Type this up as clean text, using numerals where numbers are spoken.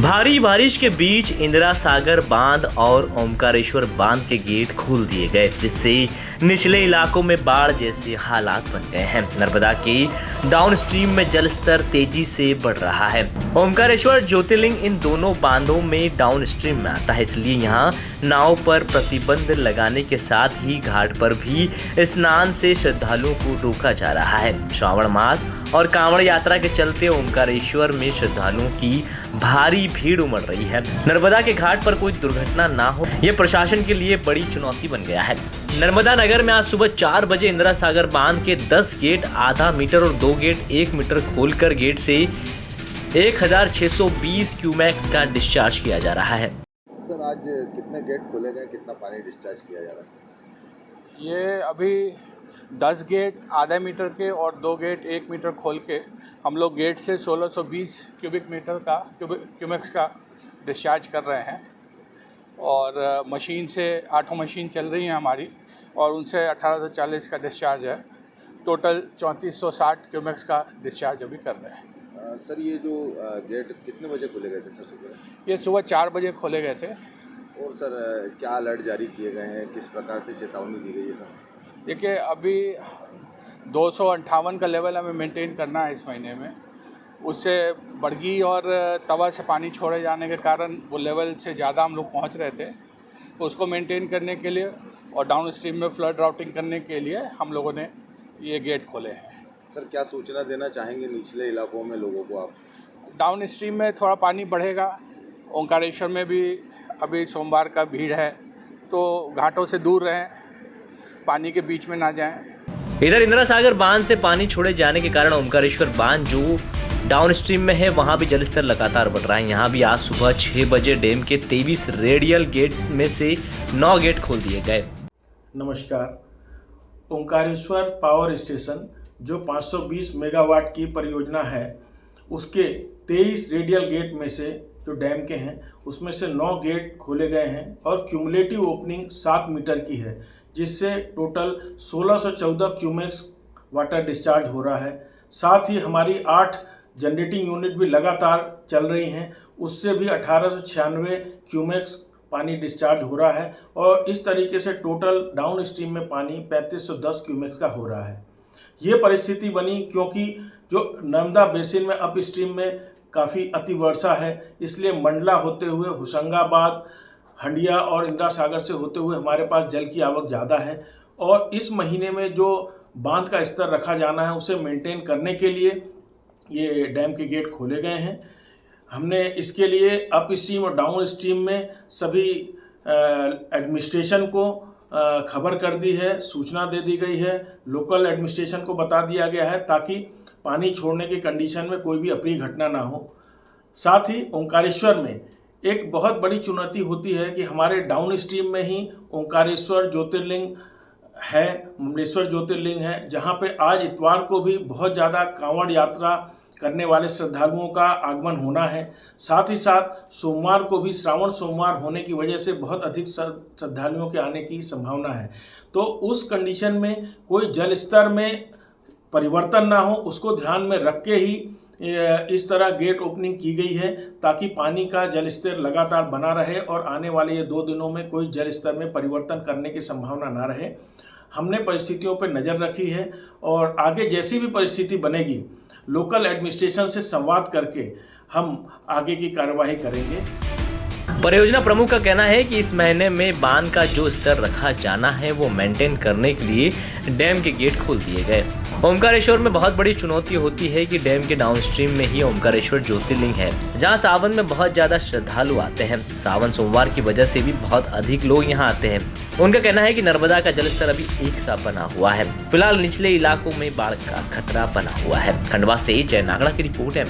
भारी बारिश के बीच इंदिरा सागर बांध और ओमकारेश्वर बांध के गेट खोल दिए गए, जिससे निचले इलाकों में बाढ़ जैसे हालात बन गए हैं। नर्मदा के डाउनस्ट्रीम में जल स्तर तेजी से बढ़ रहा है। ओमकारेश्वर ज्योतिर्लिंग इन दोनों बांधों में डाउनस्ट्रीम में आता है, इसलिए यहाँ नाव पर प्रतिबंध लगाने के साथ ही घाट पर भी स्नान से श्रद्धालुओं को रोका जा रहा है। श्रावण मास और कांवड़ यात्रा के चलते ओमकारेश्वर में श्रद्धालुओं की भारी भीड़ उमड़ रही है। नर्मदा के घाट पर कोई दुर्घटना ना हो, ये प्रशासन के लिए बड़ी चुनौती बन गया है। नर्मदा नगर में आज सुबह 4 बजे इंदिरा सागर बांध के 10 गेट आधा मीटर और 2 गेट 1 मीटर खोलकर गेट से 1620 क्यूमेक्स का डिस्चार्ज किया जा रहा है। सर, आज कितने गेट खोले गए, कितना पानी डिस्चार्ज किया जा रहा है? ये अभी 10 गेट आधा मीटर के और 2 गेट 1 मीटर खोल के हम लोग गेट से 1620 क्यूमेक्स का डिस्चार्ज कर रहे हैं। और मशीन से 8 मशीन चल रही हैं हमारी, और उनसे 1840 का डिस्चार्ज है। टोटल 3460 क्यूमेक्स का डिस्चार्ज अभी कर रहे हैं। सर, ये जो गेट कितने बजे खोले गए थे सर? सुबह ये सुबह 4 बजे खोले गए थे। और सर, क्या अलर्ट जारी किए गए हैं, किस प्रकार से चेतावनी दी गई है सर? देखिए, अभी 258 का लेवल हमें मेंटेन करना है इस महीने में। उससे बड़गी और तवा से पानी छोड़े जाने के कारण वो लेवल से ज़्यादा हम लोग पहुंच रहे थे। तो उसको मेंटेन करने के लिए और डाउन स्ट्रीम में फ्लड राउटिंग करने के लिए हम लोगों ने ये गेट खोले हैं। सर, क्या सूचना देना चाहेंगे निचले इलाकों में लोगों को आप? डाउन स्ट्रीम में थोड़ा पानी बढ़ेगा। ओंकारेश्वर में भी अभी सोमवार का भीड़ है, तो घाटों से दूर रहें, पानी के बीच में ना जाएं। इधर इंदिरा सागर बांध से पानी छोड़े जाने के कारण ओमकारेश्वर बांध जो डाउनस्ट्रीम में है, वहां भी जलस्तर लगातार बढ़ रहा है। यहां भी आज सुबह 6 बजे डैम के 23 रेडियल गेट में से 9 गेट खोल दिए गए। नमस्कार। ओंकारेश्वर पावर स्टेशन जो 520 मेगावाट की परियोजना है, उसके 23 रेडियल गेट में से जो डैम के हैं उसमें से 9 गेट खोले गए हैं और क्यूमुलेटिव ओपनिंग 7 मीटर की है, जिससे टोटल 1614 क्यूमेक्स वाटर डिस्चार्ज हो रहा है। साथ ही हमारी 8 जनरेटिंग यूनिट भी लगातार चल रही हैं, उससे भी 1896 क्यूमेक्स पानी डिस्चार्ज हो रहा है। और इस तरीके से टोटल डाउन स्ट्रीम में पानी 3510 क्यूमेक्स का हो रहा है। ये परिस्थिति बनी क्योंकि जो नर्मदा बेसिन में अप स्ट्रीम में काफ़ी अतिवर्षा है, इसलिए मंडला होते हुए होशंगाबाद, हंडिया और इंदिरा सागर से होते हुए हमारे पास जल की आवक ज़्यादा है। और इस महीने में जो बांध का स्तर रखा जाना है उसे मेंटेन करने के लिए ये डैम के गेट खोले गए हैं। हमने इसके लिए अप स्ट्रीम और डाउन स्ट्रीम में सभी एडमिनिस्ट्रेशन को खबर कर दी है, सूचना दे दी गई है, लोकल एडमिनिस्ट्रेशन को बता दिया गया है ताकि पानी छोड़ने की कंडीशन में कोई भी अप्रिय घटना ना हो। साथ ही ओंकारेश्वर में एक बहुत बड़ी चुनौती होती है कि हमारे डाउन स्ट्रीम में ही ओंकारेश्वर ज्योतिर्लिंग है, ममलेश्वर ज्योतिर्लिंग है, जहाँ पे आज इतवार को भी बहुत ज़्यादा कांवड़ यात्रा करने वाले श्रद्धालुओं का आगमन होना है। साथ ही साथ सोमवार को भी श्रावण सोमवार होने की वजह से बहुत अधिक श्रद्धालुओं के आने की संभावना है। तो उस कंडीशन में कोई जल स्तर में परिवर्तन ना हो, उसको ध्यान में रख के ही इस तरह गेट ओपनिंग की गई है ताकि पानी का जल स्तर लगातार बना रहे और आने वाले ये 2 दिनों में कोई जल स्तर में परिवर्तन करने की संभावना ना रहे। हमने परिस्थितियों पर नज़र रखी है और आगे जैसी भी परिस्थिति बनेगी लोकल एडमिनिस्ट्रेशन से संवाद करके हम आगे की कार्यवाही करेंगे। परियोजना प्रमुख का कहना है कि इस महीने में बांध का जो स्तर रखा जाना है वो मेंटेन करने के लिए डैम के गेट खोल दिए गए। ओमकारेश्वर में बहुत बड़ी चुनौती होती है कि डैम के डाउनस्ट्रीम में ही ओमकारेश्वर ज्योतिर्लिंग है, जहां सावन में बहुत ज्यादा श्रद्धालु आते हैं। सावन सोमवार की वजह से भी बहुत अधिक लोग यहां आते हैं। उनका कहना है कि नर्मदा का जलस्तर अभी एक सा बना हुआ है। फिलहाल निचले इलाकों में बाढ़ का खतरा बना हुआ है। खंडवा से जय नागड़ा की रिपोर्ट है।